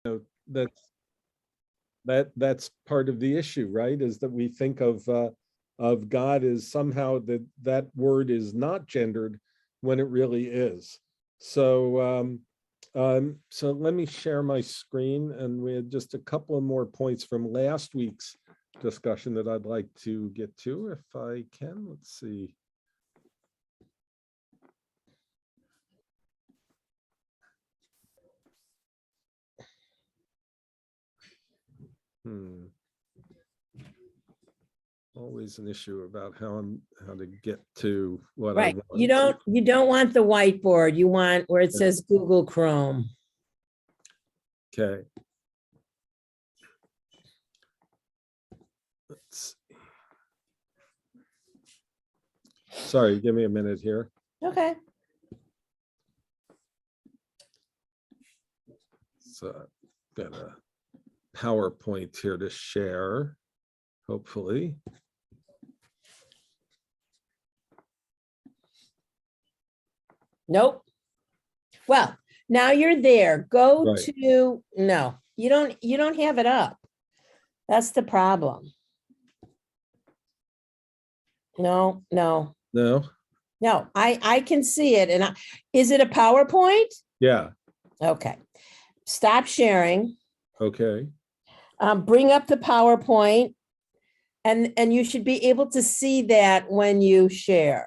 know, that's part of the issue, right? Is that we think of God as somehow that word is not gendered when it really is. So so let me share my screen, and we had just a couple of more points from last week's discussion that I'd like to get to if I can. Let's see. Always an issue about how to get to what I Right. want. You don't want the whiteboard. You want where it says Google Chrome. Okay. Let's see. Sorry, give me a minute here. Okay. So got a PowerPoint here to share, hopefully. Nope. Well, now you're there. Go Right. to, no, you don't have it up. That's the problem. No. I can see it. And is it a PowerPoint? Yeah. Okay. Stop sharing. Okay. Bring up the PowerPoint, and you should be able to see that when you share.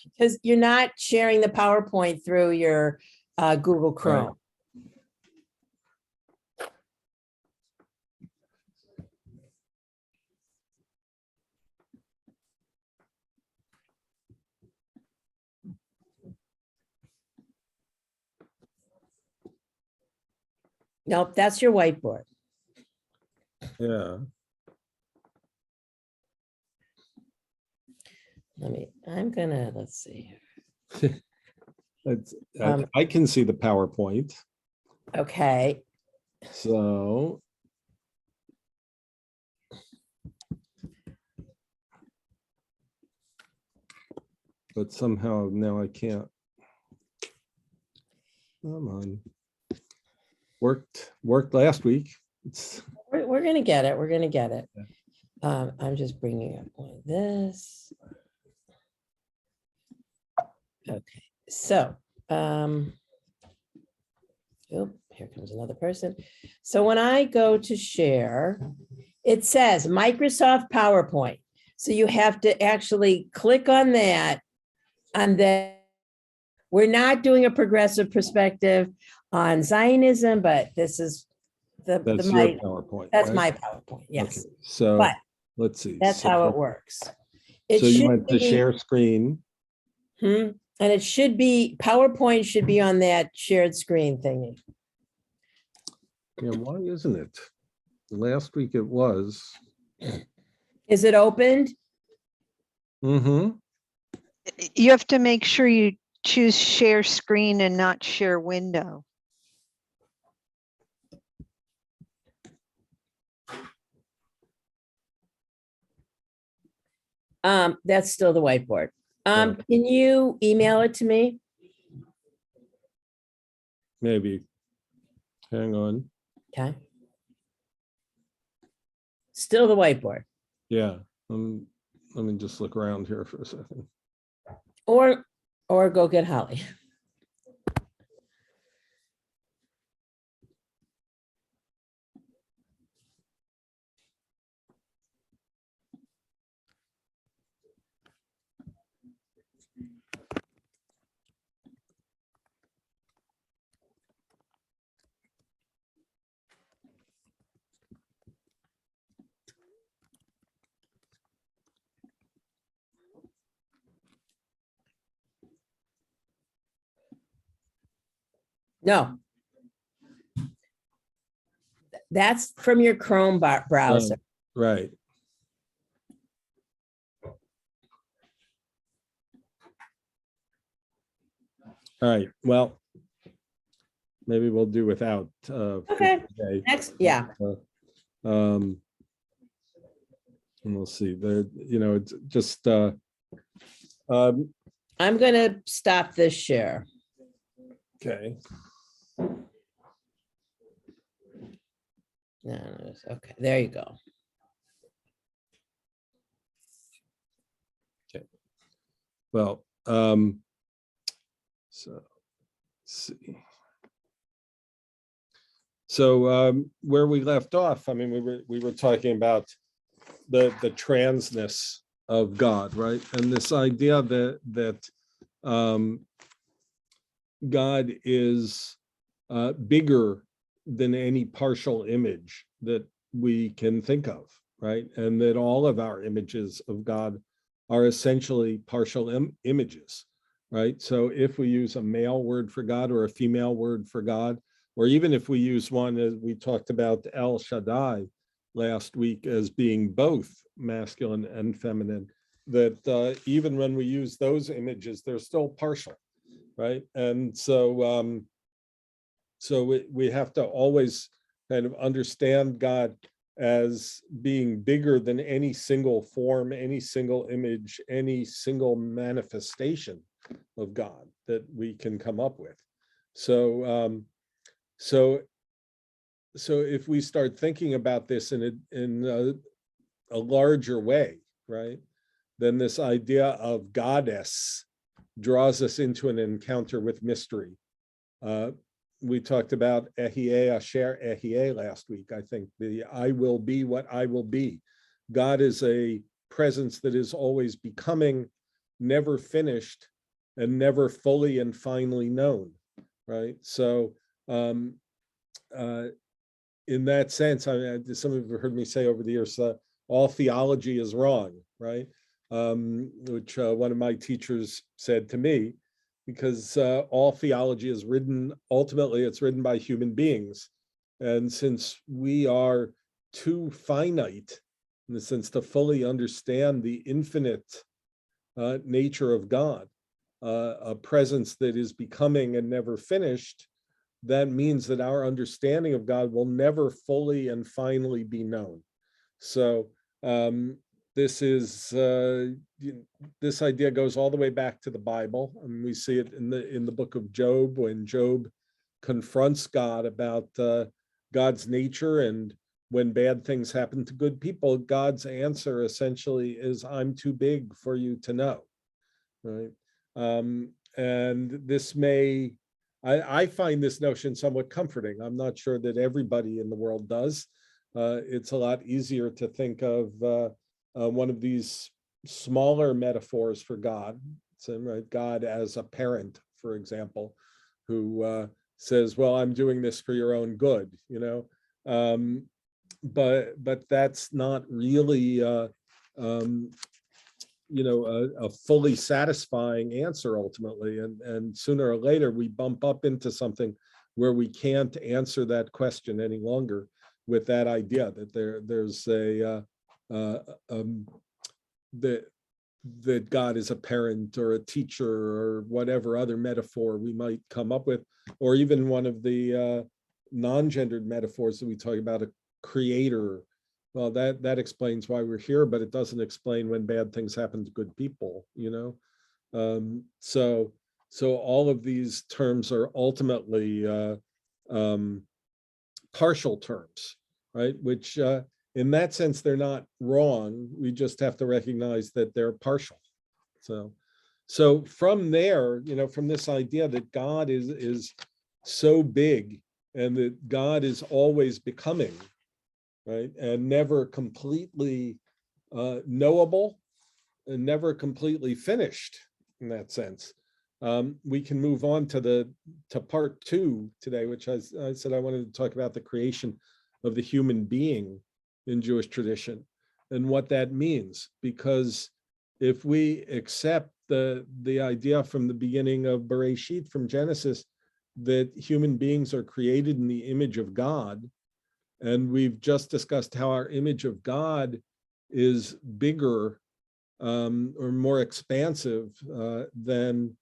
Because you're not sharing the PowerPoint through your Google Chrome. Right. Nope, that's your whiteboard. Yeah. Let's see. I can see the PowerPoint. Okay. So. But somehow now I can't. Come on. Worked last week. We're going to get it. We're going to get it. I'm just bringing up one of this. Okay. So, here comes another person. So when I go to share, it says Microsoft PowerPoint. So you have to actually click on that. And then we're not doing a progressive perspective on Zionism, but this is that's my your PowerPoint. That's right? my PowerPoint. Yes. Okay. So but let's see. That's how it works. So you went to share screen. And it should be, PowerPoint should be on that shared screen thingy. Yeah, why isn't it? Last week it was. Is it opened? Mm-hmm. You have to make sure you choose share screen and not share window. That's still the whiteboard. Yeah. Can you email it to me? Maybe. Hang on. Okay. Still the whiteboard. Yeah. Let me just look around here for a second. Or go get Holly. No. That's from your Chrome browser. Right. All right. Well, maybe we'll do without. Okay. Next, yeah. And we'll see. It's just. I'm gonna stop this share. Okay. No, okay, there you go. Well, so let's see. So where we left off, I mean, we were talking about the transness of God, right? And this idea that God is bigger than any partial image that we can think of, right? And that all of our images of God are essentially partial images, right? So if we use a male word for God or a female word for God, or even if we use one, as we talked about El Shaddai last week as being both masculine and feminine, that even when we use those images, they're still partial, right? And so we have to always kind of understand God as being bigger than any single form, any single image, any single manifestation of God that we can come up with. So if we start thinking about this in a larger way, right, then this idea of goddess draws us into an encounter with mystery. We talked about Ehyeh Asher Ehyeh last week. I think the I will be what I will be. God is a presence that is always becoming, never finished, and never fully and finally known, right? So in that sense, I mean, some of you have heard me say over the years, all theology is wrong, right? Which one of my teachers said to me, because all theology is written, ultimately it's written by human beings. And since we are too finite, in the sense to fully understand the infinite nature of God, a presence that is becoming and never finished, that means that our understanding of God will never fully and finally be known. So this idea goes all the way back to the Bible, and we see it in the book of Job, when Job confronts God about God's nature, and when bad things happen to good people, God's answer essentially is, "I'm too big for you to know," right? And this I find this notion somewhat comforting. I'm not sure that everybody in the world does. It's a lot easier to think of one of these smaller metaphors for God, so, right, God as a parent, for example, who says, "Well, I'm doing this for your own good," you know. But that's not really you know, a fully satisfying answer ultimately, and sooner or later we bump up into something where we can't answer that question any longer with that idea that there's a that God is a parent or a teacher or whatever other metaphor we might come up with, or even one of the non-gendered metaphors that we talk about, a creator. Well, that explains why we're here, but it doesn't explain when bad things happen to good people, you know? So all of these terms are ultimately partial terms, right? Which in that sense, they're not wrong. We just have to recognize that they're partial. So from there, you know, from this idea that God is so big and that God is always becoming, right, and never completely knowable and never completely finished in that sense, we can move on to part 2 today, which I said I wanted to talk about the creation of the human being in Jewish tradition and what that means. Because if we accept the idea from the beginning of Bereshit, from Genesis, that human beings are created in the image of God, and we've just discussed how our image of God is bigger or more expansive than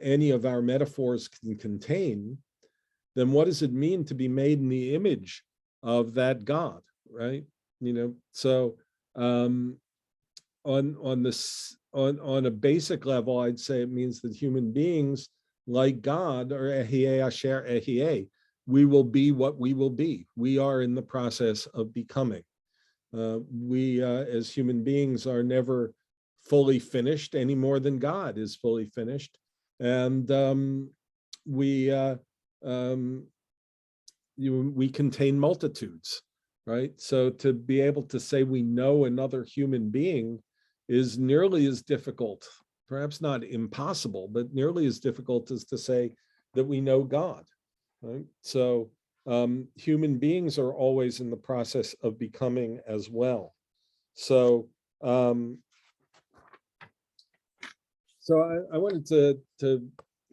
any of our metaphors can contain, then what does it mean to be made in the image of that God, right? You know, so on a basic level, I'd say it means that human beings, like God, are Ehyeh Asher Ehyeh. we will be what we will be. We are in the process of becoming. We as human beings are never fully finished any more than God is fully finished. And we contain multitudes, right? So to be able to say we know another human being is nearly as difficult, perhaps not impossible, but nearly as difficult as to say that we know God, right? So human beings are always in the process of becoming as well. So I wanted to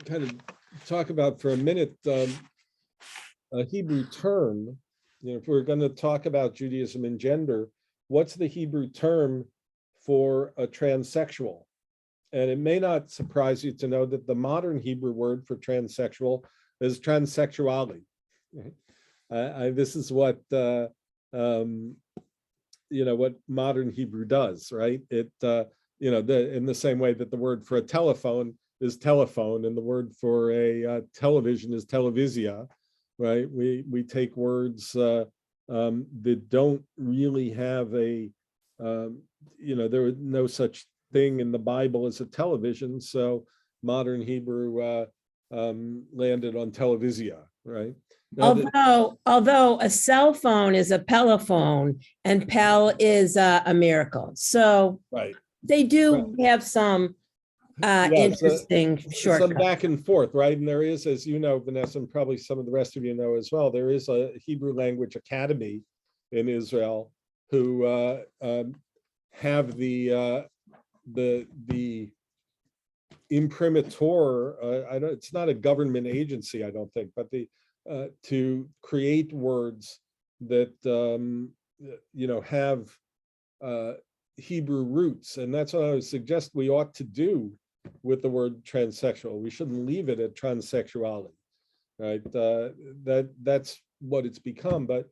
kind of talk about for a minute a Hebrew term. You know, if we're going to talk about Judaism and gender, what's the Hebrew term for a transsexual? And it may not surprise you to know that the modern Hebrew word for transsexual is transsexuality. This is what what modern Hebrew does, right? It in the same way that the word for a telephone is telephone and the word for a television is televisia, right? We take words that don't really have a there was no such thing in the Bible as a television, so modern Hebrew landed on televisia, right? Now, although a cell phone is a pelephone and pel is a miracle, so right, they do have some interesting shortcuts. Some back and forth, right? And there is, as you know, Vanessa, and probably some of the rest of you know as well, there is a Hebrew language academy in Israel who have the imprimatur. It's not a government agency, I don't think, but to create words that have Hebrew roots, and that's what I would suggest we ought to do with the word transsexual. We shouldn't leave it at transsexuality, right? That's what it's become. But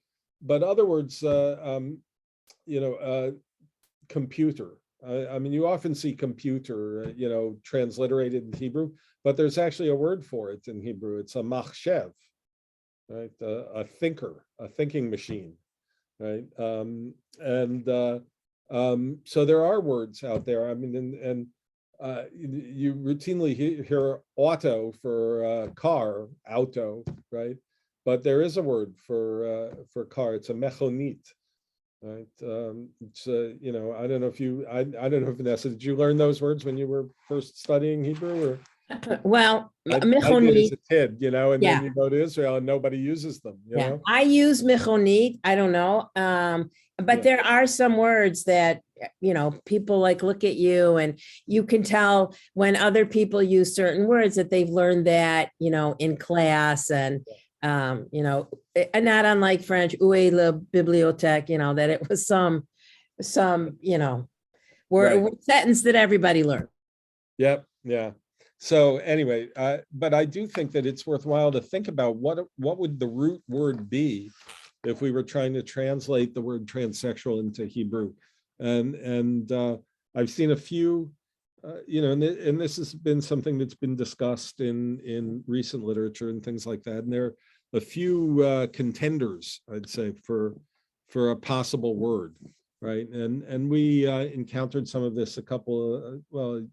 other words, computer. I mean, you often see computer, transliterated in Hebrew, but there's actually a word for it in Hebrew. It's a machshev, right? A thinker, a thinking machine, right? So there are words out there. I mean, you routinely hear auto for car, auto, right? But there is a word for car. It's a mechonit, right? It's I don't know if I don't know, Vanessa, did you learn those words when you were first studying Hebrew? Or well, I did as a kid, and yeah. then you go to Israel and nobody uses them. You know? I use mechonit. I don't know, but there are some words that people like look at you and you can tell when other people use certain words that they've learned that in class, and and not unlike French, où est la bibliothèque, that it was some word sentence that everybody learned. Yep. Yeah. So anyway, but I do think that it's worthwhile to think about what would the root word be if we were trying to translate the word transsexual into Hebrew. And I've seen a few, and this has been something that's been discussed in recent literature and things like that. And there are a few contenders, I'd say, for a possible word, right? And we encountered some of this a couple of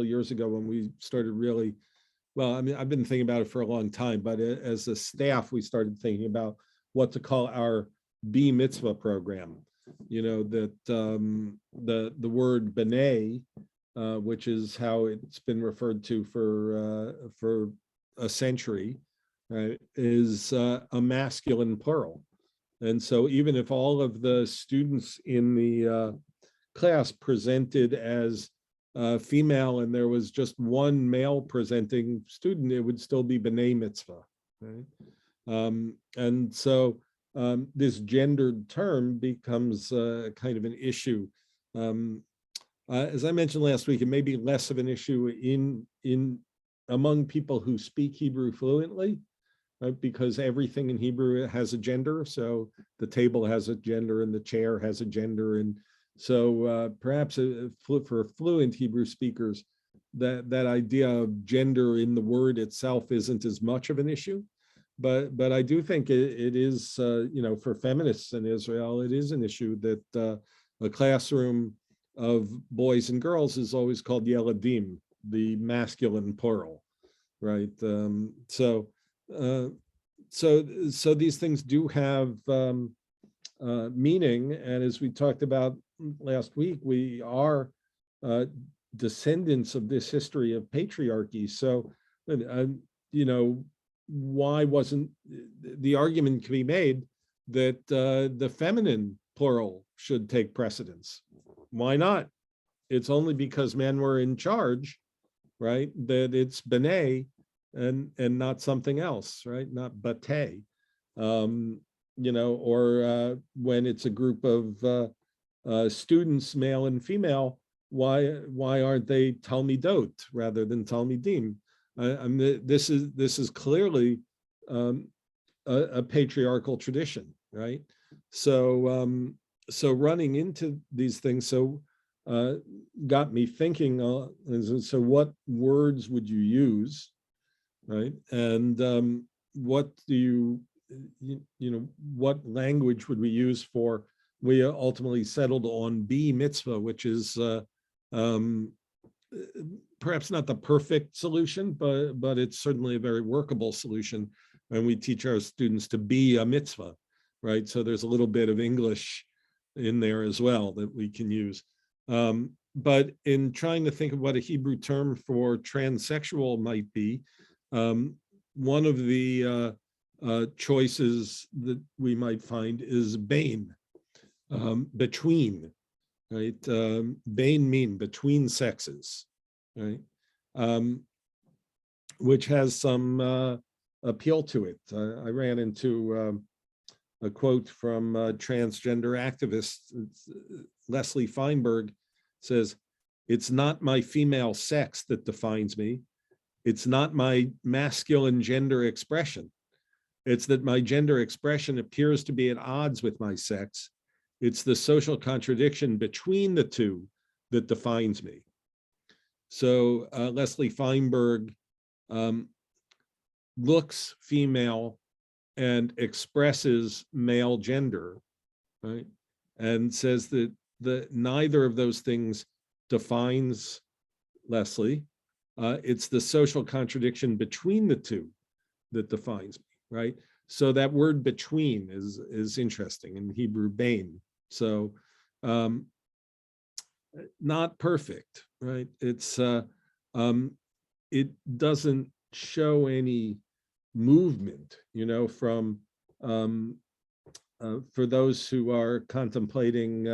years ago when we started really, I mean, I've been thinking about it for a long time, but as a staff, we started thinking about what to call our B mitzvah program. That the word b'nai, which is how it's been referred to for a century, right, is a masculine plural. And so even if all of the students in the class presented as female and there was just one male presenting student, it would still be b'nai mitzvah, right? And so this gendered term becomes kind of an issue. As I mentioned last week, it may be less of an issue in among people who speak Hebrew fluently, right? Because everything in Hebrew has a gender. So the table has a gender and the chair has a gender. And so perhaps for fluent Hebrew speakers, that idea of gender in the word itself isn't as much of an issue. but I do think it is, for feminists in Israel, it is an issue that a classroom of boys and girls is always called Yeladim, the masculine plural, right? So these things do have meaning, and as we talked about last week, we are descendants of this history of patriarchy. So, why wasn't the argument can be made that the feminine plural should take precedence? Why not? It's only because men were in charge, right? That it's b'nai and not something else, right? Not batei. Or when it's a group of students, male and female, why aren't they talmidot rather than talmidim? This is clearly a patriarchal tradition, right? So running into these things got me thinking. So what words would you use, right? And what do what language would we use for? We ultimately settled on B mitzvah, which is perhaps not the perfect solution, but it's certainly a very workable solution. And we teach our students to be a mitzvah, right? So there's a little bit of English in there as well that we can use. But in trying to think of what a Hebrew term for transsexual might be, one of the choices that we might find is bain, between, right? Bain mean between sexes, right? Which has some appeal to it. I ran into a quote from a transgender activist, Leslie Feinberg, says, "It's not my female sex that defines me. It's not my masculine gender expression. It's that my gender expression appears to be at odds with my sex. It's the social contradiction between the two that defines me." So Leslie Feinberg looks female and expresses male gender, right? And says that neither of those things defines Leslie. It's the social contradiction between the two that defines me, right? So that word between is interesting in Hebrew, bain. So not perfect, right? It's it doesn't show any movement, from for those who are contemplating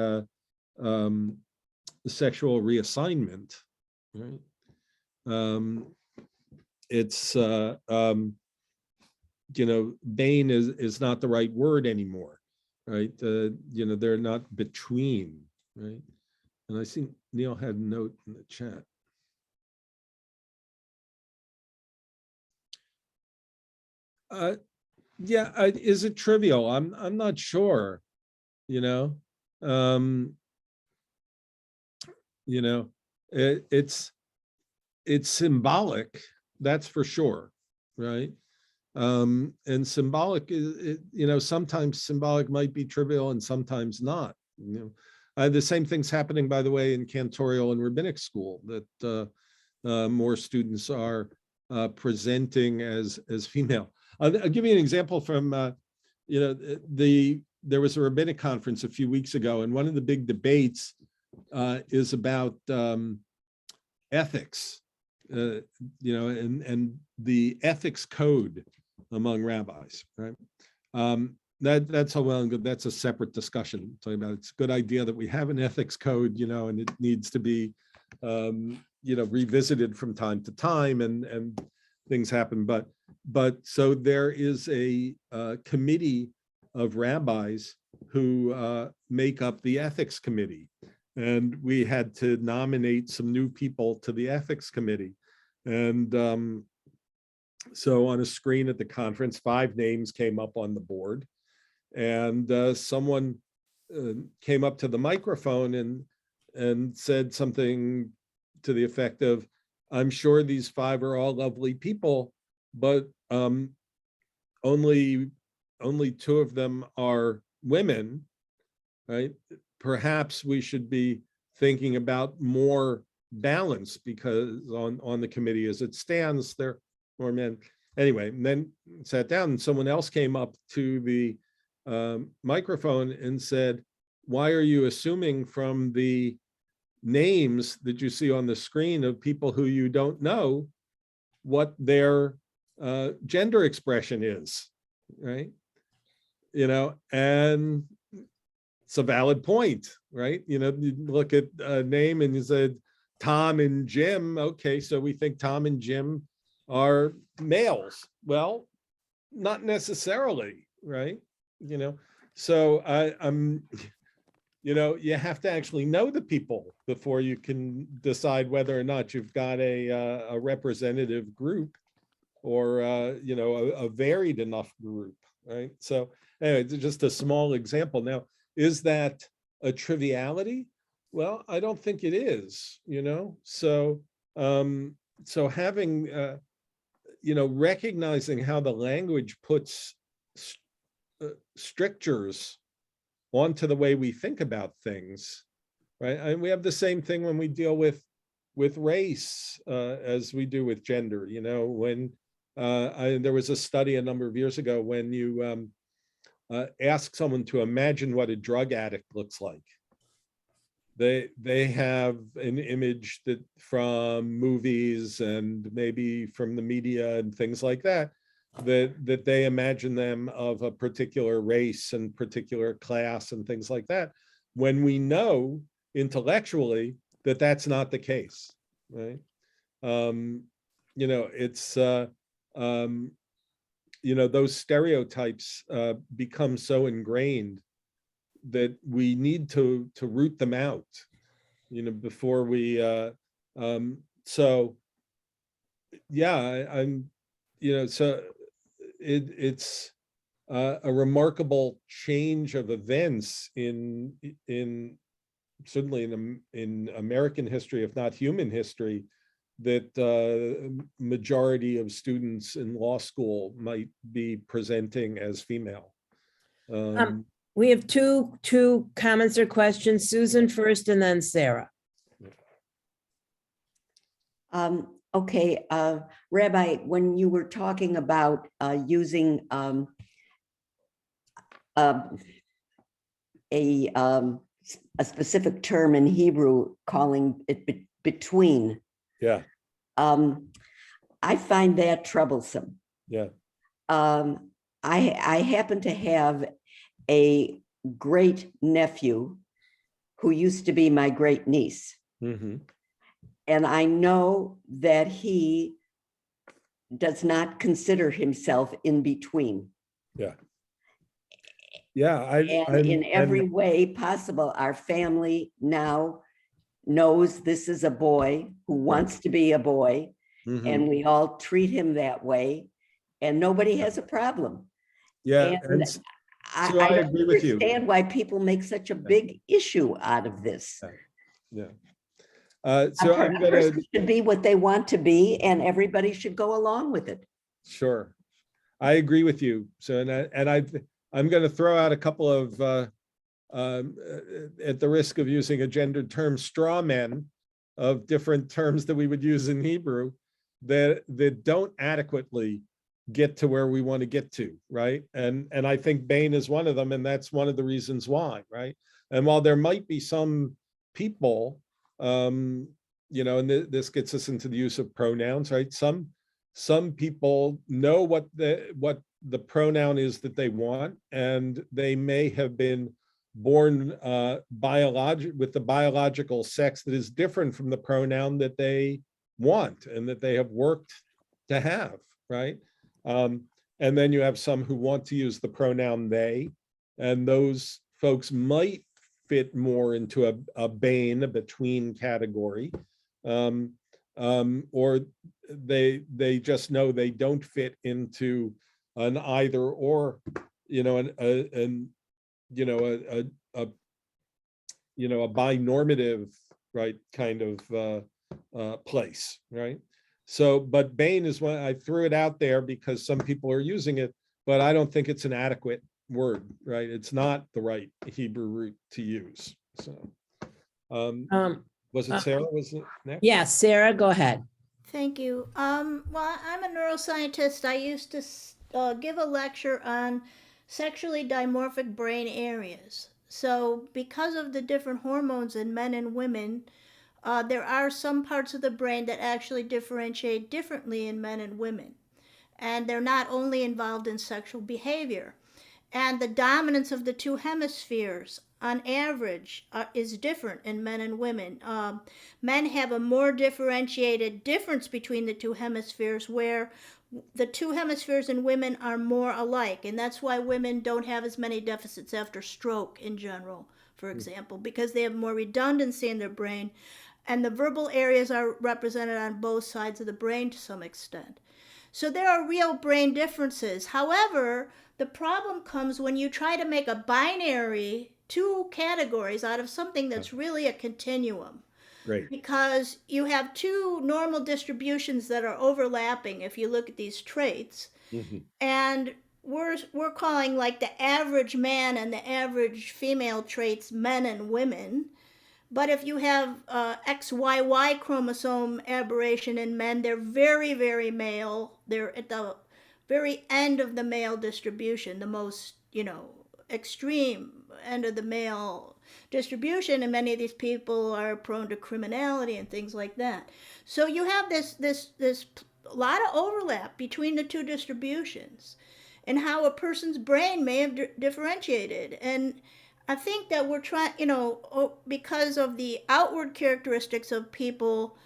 sexual reassignment, right? It's bain is not the right word anymore, right? They're not between, right? And I think Neil had a note in the chat. Yeah, is it trivial? I'm not sure. It's symbolic, that's for sure, right? And symbolic is, sometimes symbolic might be trivial and sometimes not. The same thing's happening, by the way, in cantorial and rabbinic school, that more students are presenting as female. I'll give you an example from, there was a rabbinic conference a few weeks ago, and one of the big debates is about ethics, and the ethics code among rabbis, right? That's how well and good. That's a separate discussion. Talking about it's a good idea that we have an ethics code, and it needs to be, revisited from time to time, and things happen. But so there is a committee of rabbis who make up the ethics committee, and we had to nominate some new people to the ethics committee, and so on a screen at the conference, 5 names came up on the board, and someone came up to the microphone and said something to the effect of, "I'm sure these 5 are all lovely people, but only two of them are women, right? Perhaps we should be thinking about more balance, because on the committee as it stands, there are more men. Anyway, and then sat down and someone else came up to the microphone and said, why are you assuming from the names that you see on the screen of people who you don't know what their gender expression is, right? You know, and it's a valid point, right? You know, you look at a name and you said Tom and Jim. Okay, so we think Tom and Jim are males. Well, not necessarily, right? You know, so I'm, you know, you have to actually know the people before you can decide whether or not you've got a representative group, or you know, a varied enough group, right? So anyway, just a small example. Now, is that a triviality? Well, I don't think it is, you know? So, so having, you know, recognizing how the language puts strictures onto the way we think about things, right? And we have the same thing when we deal with race as we do with gender. You know, when there was a study a number of years ago when you ask someone to imagine what a drug addict looks like. They have an image that from movies and maybe from the media and things like that, that they imagine them of a particular race and particular class and things like that, when we know intellectually that that's not the case, right? You know, it's you know, those stereotypes become so ingrained that we need to root them out, you know, before we so yeah, I'm, you know, so it's a remarkable change of events in certainly in American history, if not human history, that majority of students in law school might be presenting as female. We have two comments or questions. Susan first, and then Sarah. Okay, Rabbi, when you were talking about using a specific term in Hebrew, calling it between, Yeah, I find that troublesome. yeah. I happen to have a great nephew who used to be my great niece. Mm-hmm. And I know that he does not consider himself in between. Yeah. Yeah. And in every way possible, our family now knows this is a boy who wants to be a boy, mm-hmm. and we all treat him that way, and nobody has a problem. Yeah. And so I I don't agree with you. understand why people make such a big issue out of this. Yeah. So I'm A person should be what they want to be, and everybody should go along with it. Sure, I agree with you. So I'm going to throw out a couple of at the risk of using a gendered term, straw men of different terms that we would use in Hebrew that don't adequately get to where we want to get to, right? And I think Bain is one of them, and that's one of the reasons why, right? And while there might be some people, you know, and this gets us into the use of pronouns, right? Some people know what the pronoun is that they want, and they may have been born with the biological sex that is different from the pronoun that they want and that they have worked to have, right? And then you have some who want to use the pronoun they, and those folks might fit more into a Bain, a between category, or they just know they don't fit into an either or, you know, you know, a binormative, right, kind of place, right? So, but Bain is one, I threw it out there because some people are using it, but I don't think it's an adequate word, right? It's not the right Hebrew root to use. So, was it uh, Sarah? Was it next? yeah, Sarah, go ahead. Thank you. Well, I'm a neuroscientist. I used to give a lecture on sexually dimorphic brain areas. So, because of the different hormones in men and women, there are some parts of the brain that actually differentiate differently in men and women. And they're not only involved in sexual behavior. And the dominance of the two hemispheres on average is different in men and women. Men have a more differentiated difference between the two hemispheres, where the two hemispheres in women are more alike, and that's why women don't have as many deficits after stroke in general, for example, because they have more redundancy in their brain, and the verbal areas are represented on both sides of the brain to some extent. So there are real brain differences. However, the problem comes when you try to make a binary two categories out of something that's really a continuum. Great. Because you have two normal distributions that are overlapping if you look at these traits. Mm-hmm. And we're calling like the average man and the average female traits men and women. But if you have XYY chromosome aberration in men, they're very, very male. They're at the very end of the male distribution, the most, extreme end of the male distribution, and many of these people are prone to criminality and things like that. So you have this lot of overlap between the two distributions and how a person's brain may have differentiated. And I think that we're trying, because of the outward characteristics of people,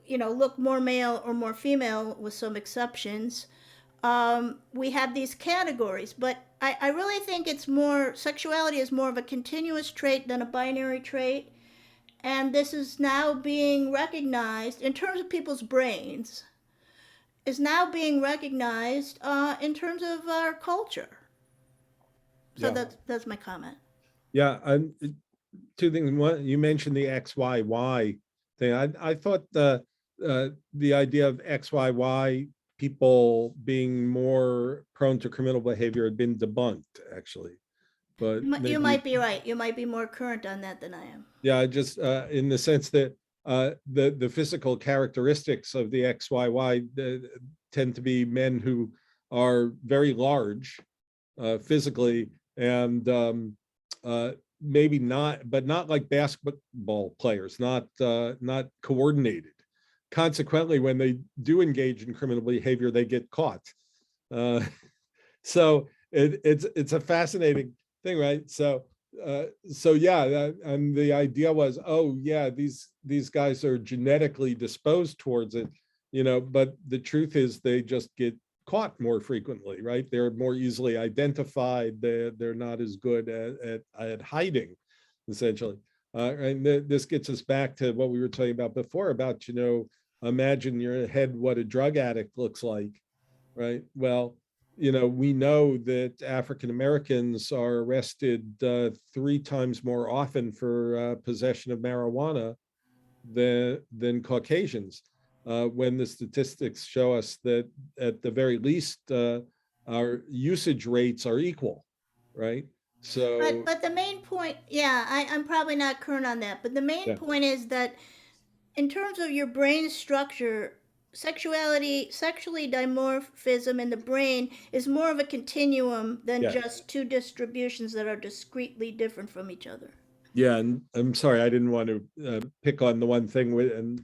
look more male or more female with some exceptions. We have these categories, but I really think sexuality is more of a continuous trait than a binary trait. And this is now being recognized in terms of people's brains, is now being recognized in terms of our culture. So Yeah. that's my comment. Yeah, two things. One, you mentioned the XYY thing. I thought the idea of XYY people being more prone to criminal behavior had been debunked, actually. But You might be right. You might be more current on that than I am. yeah, just in the sense that the physical characteristics of the XYY tend to be men who are very large physically, and maybe not, but not like basketball players, not coordinated. Consequently, when they do engage in criminal behavior, they get caught. So it's a fascinating thing, right? So yeah, and the idea was, oh yeah, these guys are genetically disposed towards it, but the truth is they just get caught more frequently, right? They're more easily identified. They're not as good at hiding, essentially. And this gets us back to what we were talking about before about, imagine in your head what a drug addict looks like, right? Well, we know that African Americans are arrested 3 times more often for possession of marijuana than Caucasians. When the statistics show us that at the very least our usage rates are equal, right? So But the main point, I'm probably not current on that, but the main point is that in terms of your brain structure, sexually dimorphism in the brain is more of a continuum than just two distributions that are discretely different from each other. Yeah, and I'm sorry, I didn't want to pick on the one thing and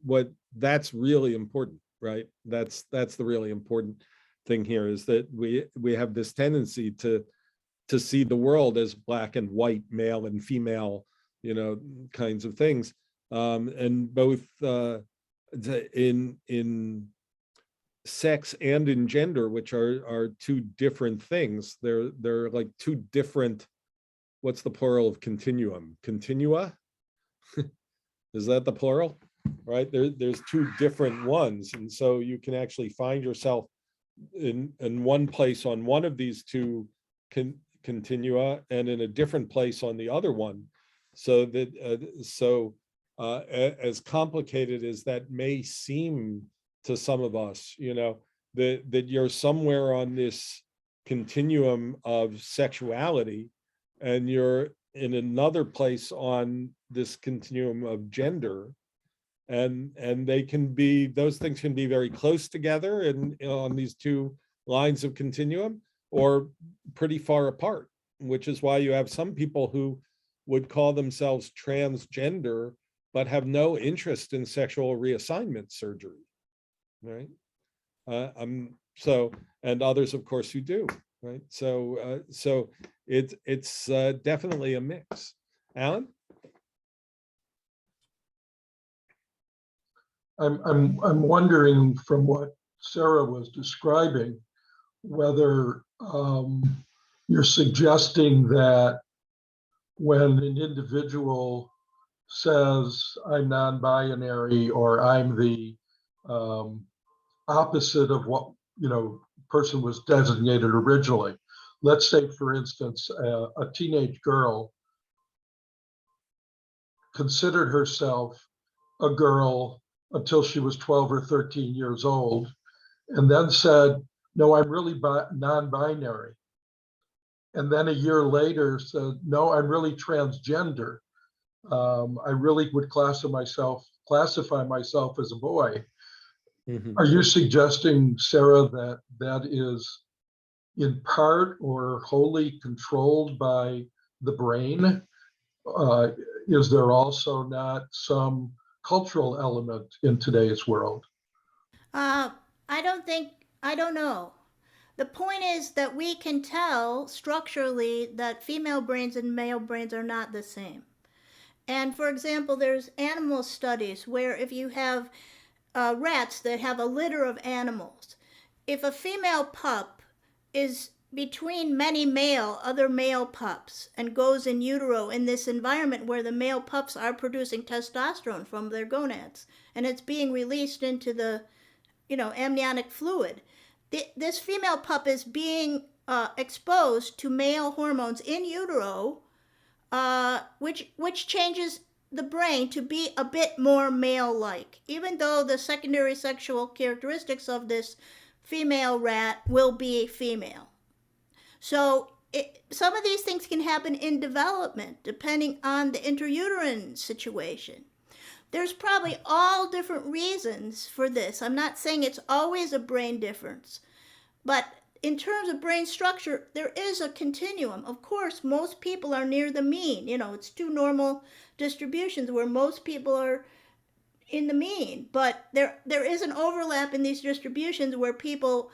what that's really important, right? That's the really important thing here, is that we have this tendency to see the world as black and white, male and female, kinds of things, and both in sex and in gender, which are two different things. They're like two different. What's the plural of continuum? Continua? Is that the plural? Right? There's two different ones. And so you can actually find yourself in one place on one of these two continua and in a different place on the other one. So that as complicated as that may seem to some of us, that you're somewhere on this continuum of sexuality, and you're in another place on this continuum of gender, and they can be, those things can be very close together and on these two lines of continuum, or pretty far apart, which is why you have some people who would call themselves transgender but have no interest in sexual reassignment surgery, right? So, and others, of course, who do, right? So, it's definitely a mix. Alan? I'm wondering from what Sarah was describing, whether you're suggesting that when an individual says I'm non-binary, or I'm the opposite of what person was designated originally. Let's say, for instance, a teenage girl considered herself a girl until she was 12 or 13 years old, and then said, no, I'm really non-binary. And then a year later said, no, I'm really transgender. I really would classify myself as a boy. Mm-hmm. Are you suggesting, Sarah, that that is in part or wholly controlled by the brain? Is there also not some cultural element in today's world? I don't know. The point is that we can tell structurally that female brains and male brains are not the same. And for example, there's animal studies where if you have rats that have a litter of animals, if a female pup is between many other male pups and goes in utero in this environment where the male pups are producing testosterone from their gonads and it's being released into the amniotic fluid, this female pup is being exposed to male hormones in utero, which changes the brain to be a bit more male-like, even though the secondary sexual characteristics of this female rat will be female. So some of these things can happen in development depending on the intrauterine situation. There's probably all different reasons for this. I'm not saying it's always a brain difference, but in terms of brain structure, there is a continuum. Of course, most people are near the mean. It's two normal distributions where most people are in the mean, but there is an overlap in these distributions where people,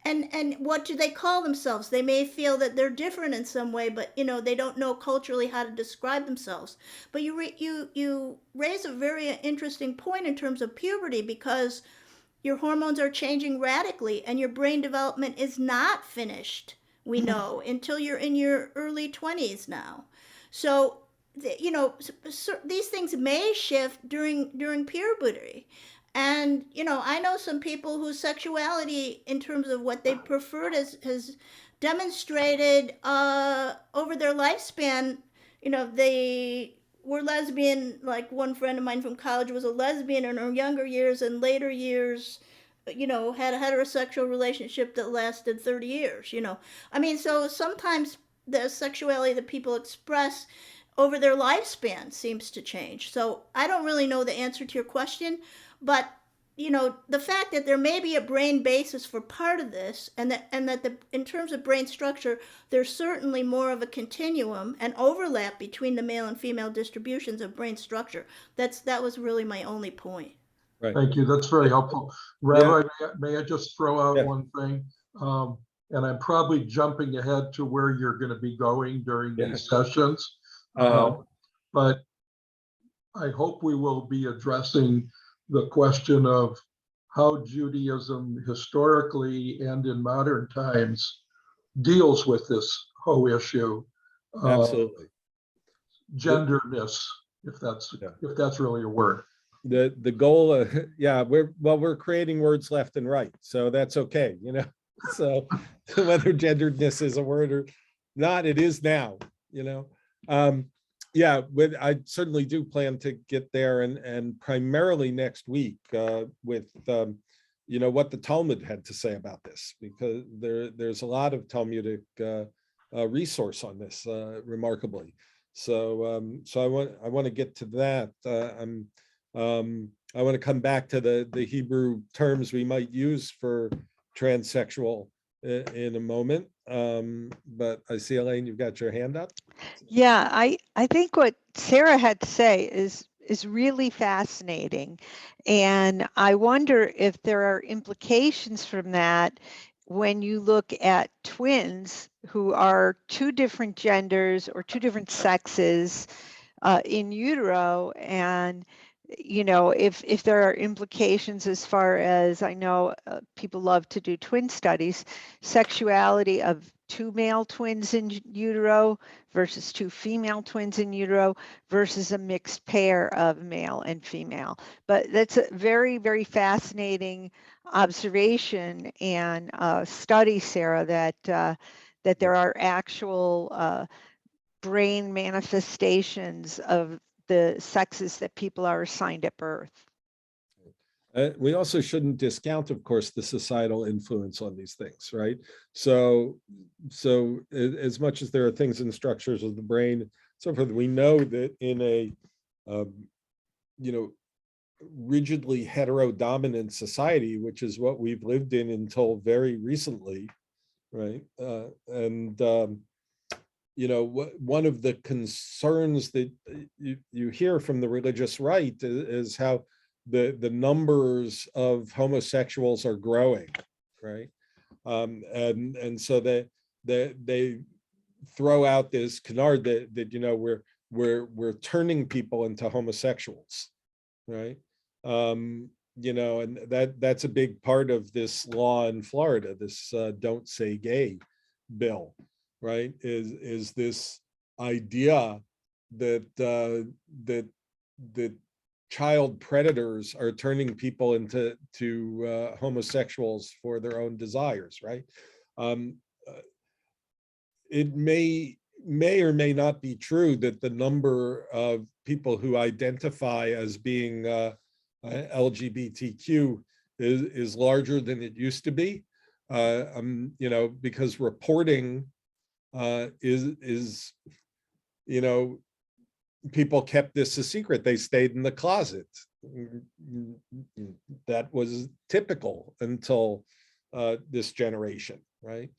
and what do they call themselves? They may feel that they're different in some way, but they don't know culturally how to describe themselves. But you raise a very interesting point in terms of puberty, because your hormones are changing radically and your brain development is not finished, we know, until you're in your early 20s now. So these things may shift during puberty. And, I know some people whose sexuality in terms of what they preferred has demonstrated over their lifespan. They were lesbian, like one friend of mine from college was a lesbian in her younger years, and later years, had a heterosexual relationship that lasted 30 years, so sometimes the sexuality that people express over their lifespan seems to change. So I don't really know the answer to your question, but the fact that there may be a brain basis for part of this, and that in terms of brain structure, there's certainly more of a continuum and overlap between the male and female distributions of brain structure. That was really my only point. Right. Thank you. That's very helpful. Rabbi, may I just throw out one thing? And I'm probably jumping ahead to where you're going to be going during these sessions. But I hope we will be addressing the question of how Judaism historically and in modern times deals with this whole issue of Absolutely. genderness, if that's really a word. The goal, we're creating words left and right, so that's okay, So whether genderedness is a word or not, it is now, I certainly do plan to get there, and primarily next week with what the Talmud had to say about this, because there's a lot of Talmudic resource on this, remarkably. So I want to get to that. I want to come back to the Hebrew terms we might use for transsexual in a moment. But I see, Elaine, you've got your hand up. Yeah, I think what Sarah had to say is really fascinating. And I wonder if there are implications from that when you look at twins who are two different genders or two different sexes in utero, and if there are implications as far as, I know people love to do twin studies, sexuality of two male twins in utero versus two female twins in utero versus a mixed pair of male and female. But that's a very, very fascinating observation and study, Sarah, that there are actual brain manifestations of the sexes that people are assigned at birth. We also shouldn't discount, of course, the societal influence on these things, right? So as much as there are things in structures of the brain, so forth, we know that in a rigidly heterodominant society, which is what we've lived in until very recently, right? One of the concerns that you hear from the religious right is how the numbers of homosexuals are growing, right? And so they throw out this canard that we're turning people into homosexuals, right? And that's a big part of this law in Florida, this Don't Say Gay bill, right? Is this idea that child predators are turning people into homosexuals for their own desires, right? It may or may not be true that the number of people who identify as being LGBTQ is larger than it used to be, because reporting is people kept this a secret. They stayed in the closet. That was typical until this generation, right?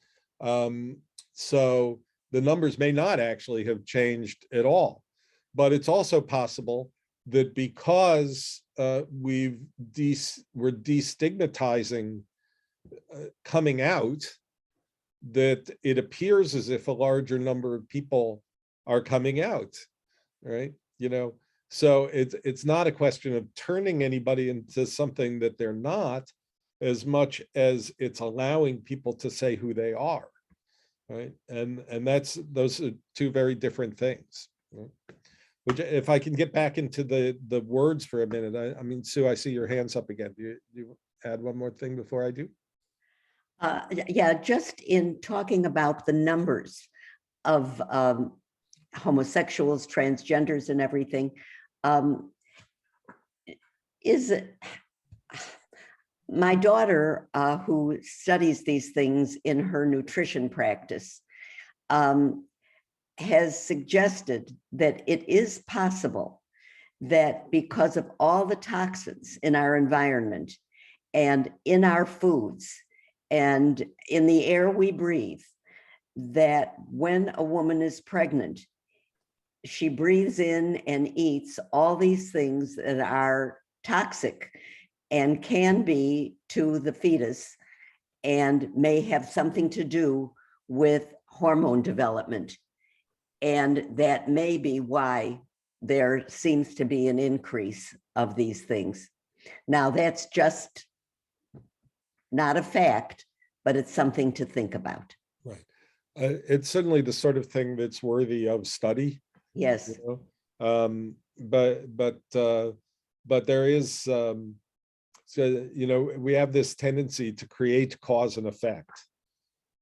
So the numbers may not actually have changed at all, but it's also possible that because we're destigmatizing coming out, that it appears as if a larger number of people are coming out, right? So it's not a question of turning anybody into something that they're not, as much as it's allowing people to say who they are, right? And those are two very different things, right? Which, if I can get back into the words for a minute, I mean, Sue, I see your hands up again. Do you add one more thing before I do? Yeah, just in talking about the numbers of homosexuals, transgenders, and everything, my daughter, who studies these things in her nutrition practice, has suggested that it is possible that because of all the toxins in our environment and in our foods and in the air we breathe, that when a woman is pregnant, she breathes in and eats all these things that are toxic and can be to the fetus and may have something to do with hormone development. And that may be why there seems to be an increase of these things. Now, that's just not a fact, but it's something to think about. Right. It's certainly the sort of thing that's worthy of study. Yes. But there is, so, we have this tendency to create cause and effect,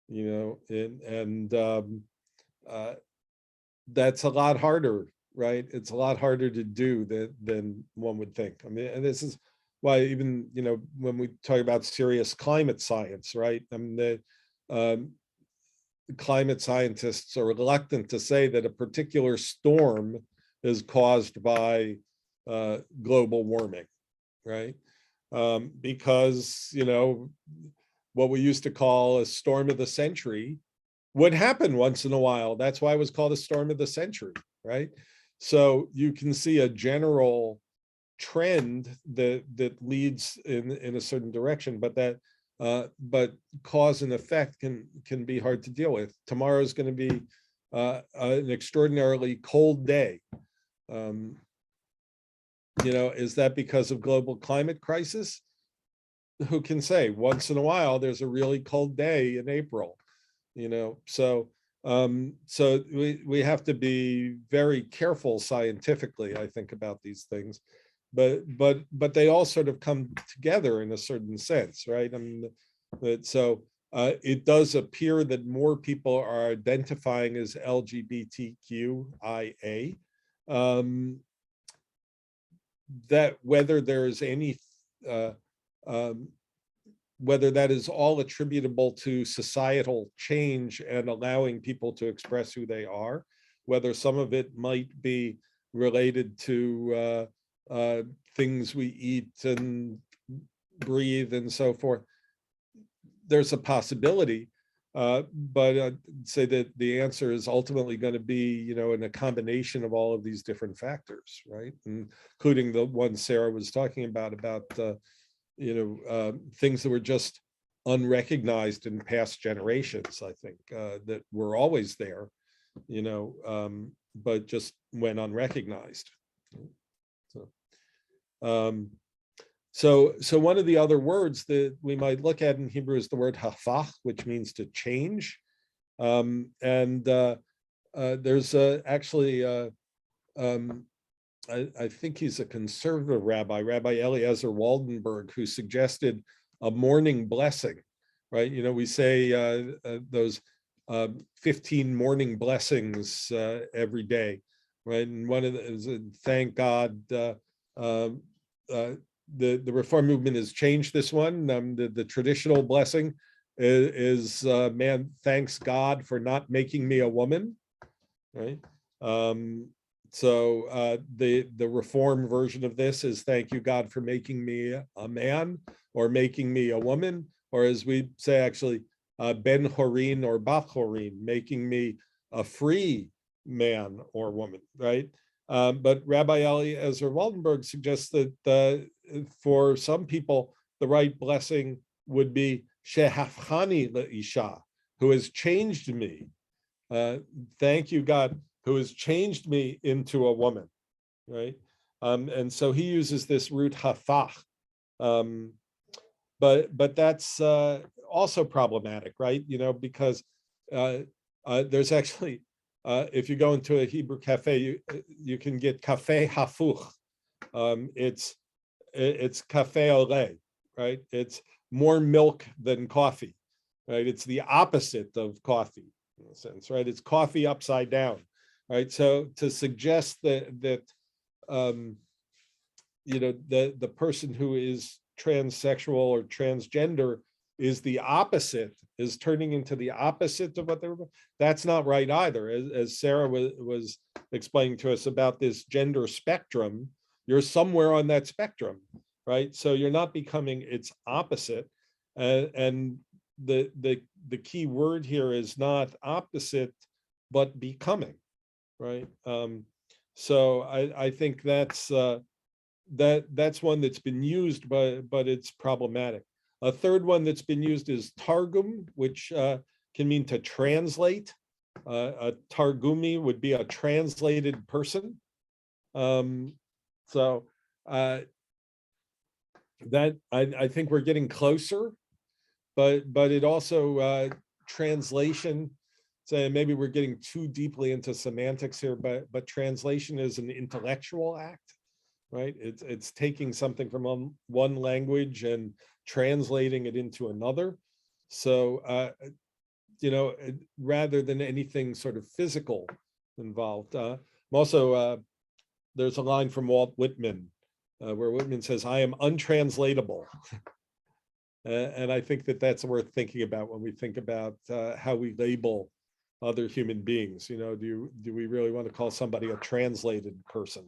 and that's a lot harder, right? It's a lot harder to do than one would think. I mean, and this is why even, when we talk about serious climate science, right? I mean, the climate scientists are reluctant to say that a particular storm is caused by global warming, right? Because, what we used to call a storm of the century would happen once in a while. That's why it was called a storm of the century, right? So you can see a general trend that leads in a certain direction, but cause and effect can be hard to deal with. Tomorrow is going to be an extraordinarily cold day. Is that because of global climate crisis? Who can say? Once in a while, there's a really cold day in April. So we have to be very careful scientifically, I think, about these things, but they all sort of come together in a certain sense, right? I mean, it does appear that more people are identifying as LGBTQIA. That whether there's any whether that is all attributable to societal change and allowing people to express who they are, whether some of it might be related to things we eat and breathe and so forth. There's a possibility, but I'd say that the answer is ultimately going to be, in a combination of all of these different factors, right? Including the one Sarah was talking about things that were just unrecognized in past generations, I think, that were always there, but just went unrecognized. So one of the other words that we might look at in Hebrew is the word hafach, which means to change. There's actually I think he's a conservative rabbi, Rabbi Eliezer Waldenberg, who suggested a morning blessing, right? We say those 15 morning blessings every day, right? And one of them is thank God. The Reform movement has changed this one. The traditional blessing is man, thanks God for not making me a woman, right? So the Reform version of this is thank you, God, for making me a man or making me a woman, or as we say, actually, Ben Horin or Bach Horin, making me a free man or woman, right? But Rabbi Eliezer Waldenberg suggests that for some people, the right blessing would be Shehafchani le'isha, who has changed me. Thank you, God, who has changed me into a woman, right? And so he uses this root hafach, but that's also problematic, right? Because there's actually, if you go into a Hebrew cafe, you can get cafe hafuch. It's cafe au lait, right? It's more milk than coffee, right? It's the opposite of coffee in a sense, right? It's coffee upside down. Right, so to suggest that the person who is transsexual or transgender is the opposite, is turning into the opposite of what they were, that's not right either. As Sarah was explaining to us about this gender spectrum, you're somewhere on that spectrum, right? So you're not becoming its opposite, and the key word here is not opposite, but becoming. Right. So I think that's one that's been used, but it's problematic. A third one that's been used is targum, which can mean to translate. A targumi would be a translated person. So that I think we're getting closer, but it also translation. So maybe we're getting too deeply into semantics here, but translation is an intellectual act, right? It's taking something from one language and translating it into another. So, rather than anything sort of physical involved. Also, there's a line from Walt Whitman where Whitman says, I am untranslatable. And I think that that's worth thinking about when we think about how we label other human beings. You know, do we really want to call somebody a translated person?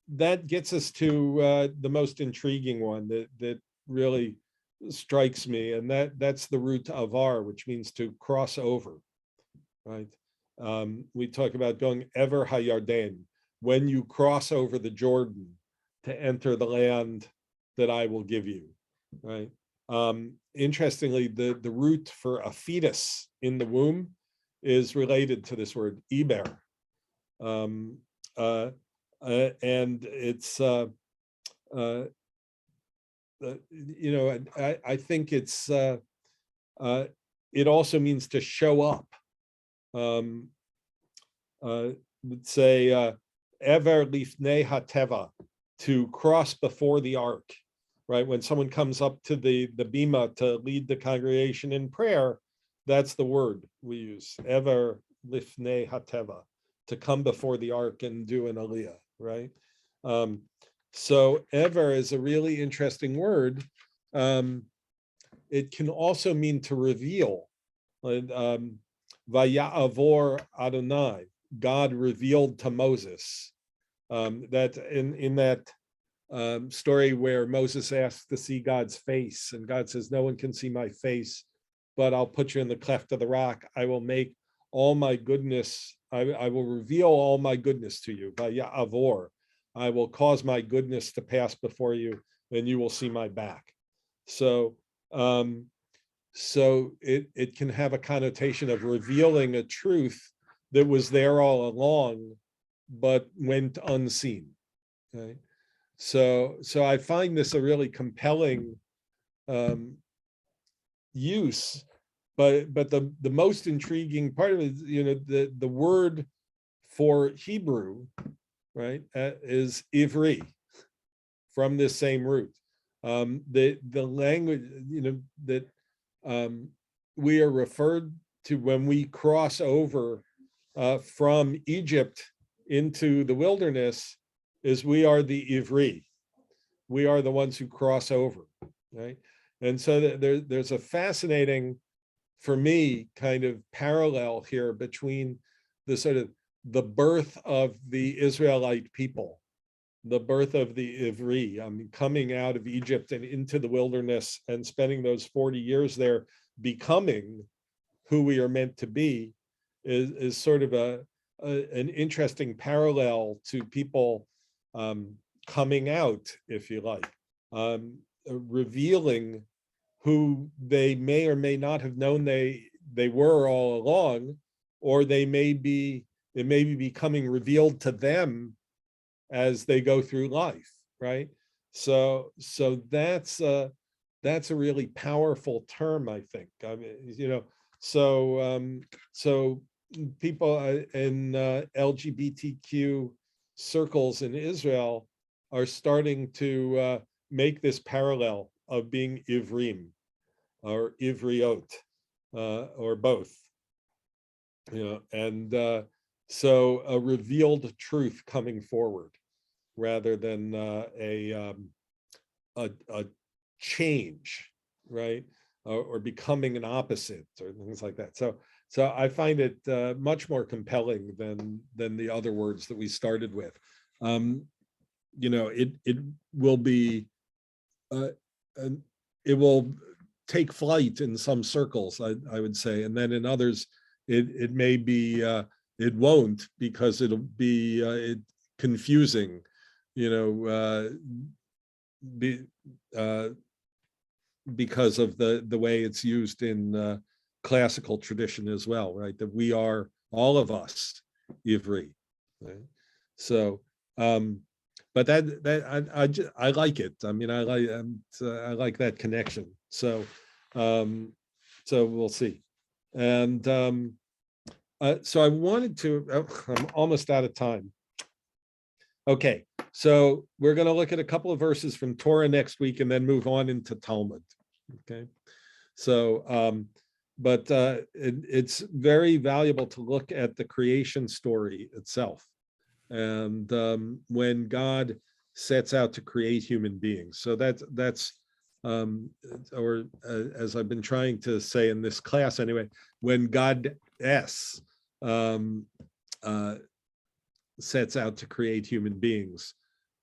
That gets us to the most intriguing one that really strikes me, and that's the root avar, which means to cross over, right? We talk about going ever hayarden, when you cross over the Jordan to enter the land that I will give you, right? Interestingly, the root for a fetus in the womb is related to this word iber, and it's you know, I think it's it also means to show up. Let's say ever lifnei hateva, to cross before the ark, right? When someone comes up to the bima to lead the congregation in prayer, that's the word we use, ever lifnei hateva, to come before the ark and do an aliyah, right? So ever is a really interesting word. It can also mean to reveal. Vaya'avor Adonai, God revealed to Moses. That in that story where Moses asks to see God's face, and God says, no one can see my face, but I'll put you in the cleft of the rock. I will make all my goodness, I will reveal all my goodness to you. Vaya'avor, I will cause my goodness to pass before you, and you will see my back. So it can have a connotation of revealing a truth that was there all along, but went unseen. Okay, so I find this a really compelling use, but the most intriguing part of it is, you know, the word for Hebrew, right, is ivri, from this same root. The language, you know, that we are referred to when we cross over from Egypt into the wilderness is we are the ivri. We are the ones who cross over, right? And so there's a fascinating, for me, kind of parallel here between the sort of the birth of the Israelite people, the birth of the Ivri, coming out of Egypt and into the wilderness and spending those 40 years there, becoming who we are meant to be, is sort of an interesting parallel to people coming out, if you like, revealing who they may or may not have known they were all along, or it may be becoming revealed to them as they go through life, right? So that's a really powerful term, I think. I mean, you know, so people in LGBTQ circles in Israel are starting to make this parallel of being ivrim or ivriot, or both, you know, and so a revealed truth coming forward rather than a change, right? Or becoming an opposite or things like that. So I find it much more compelling than the other words that we started with. You know, it will be, it will take flight in some circles, I would say, and then in others, it may be, it won't, because it'll be confusing, you know, because of the way it's used in classical tradition as well, right? That we are, all of us, Ivri, right? So, but I like it. I mean, I like that connection. So we'll see. And so I wanted to, I'm almost out of time. Okay, so we're going to look at a couple of verses from Torah next week and then move on into Talmud. Okay, so but it's very valuable to look at the creation story itself, and when God sets out to create human beings. So that's as I've been trying to say in this class anyway, when God sets out to create human beings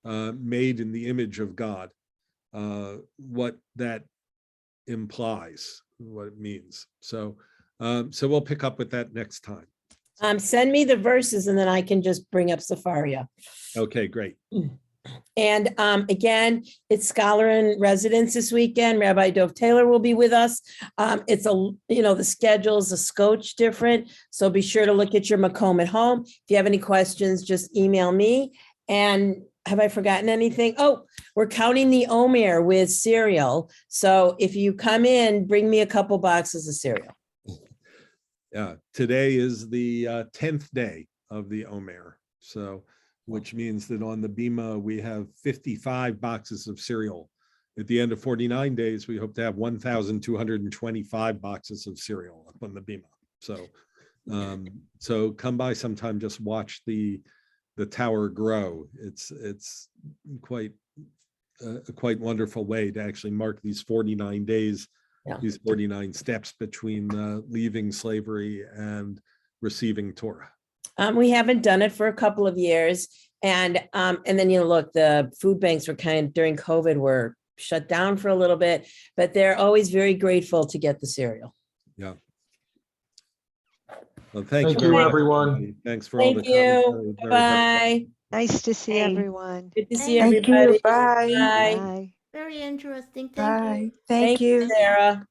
made in the image of God, what that implies, what it means. So we'll pick up with that next time. Send me the verses and then I can just bring up Safaria. Okay, great. And again, it's Scholar in Residence this weekend. Rabbi Dov Taylor will be with us. It's the schedule's a scotch different. So be sure to look at your Macomb at home. If you have any questions, just email me. And have I forgotten anything? Oh, we're counting the Omer with cereal. So if you come in, bring me a couple boxes of cereal. Yeah, today is the 10th day of the Omer. So, which means that on the Bima, we have 55 boxes of cereal. At the end of 49 days, we hope to have 1,225 boxes of cereal up on the Bima. So come by sometime, just watch the tower grow. It's quite a quite wonderful way to actually mark these 49 days, these 49 steps between leaving slavery and receiving Torah. We haven't done it for a couple of years. And then, look, the food banks were during COVID were shut down for a little bit, but they're always very grateful to get the cereal. Yeah. Well, thank you, you, everyone. Thanks for all the comments. Bye. Nice to see everyone. Good to see Thank everybody. you. Bye. Bye. Bye. Very interesting. Thank Bye. you. Thank you. Sarah.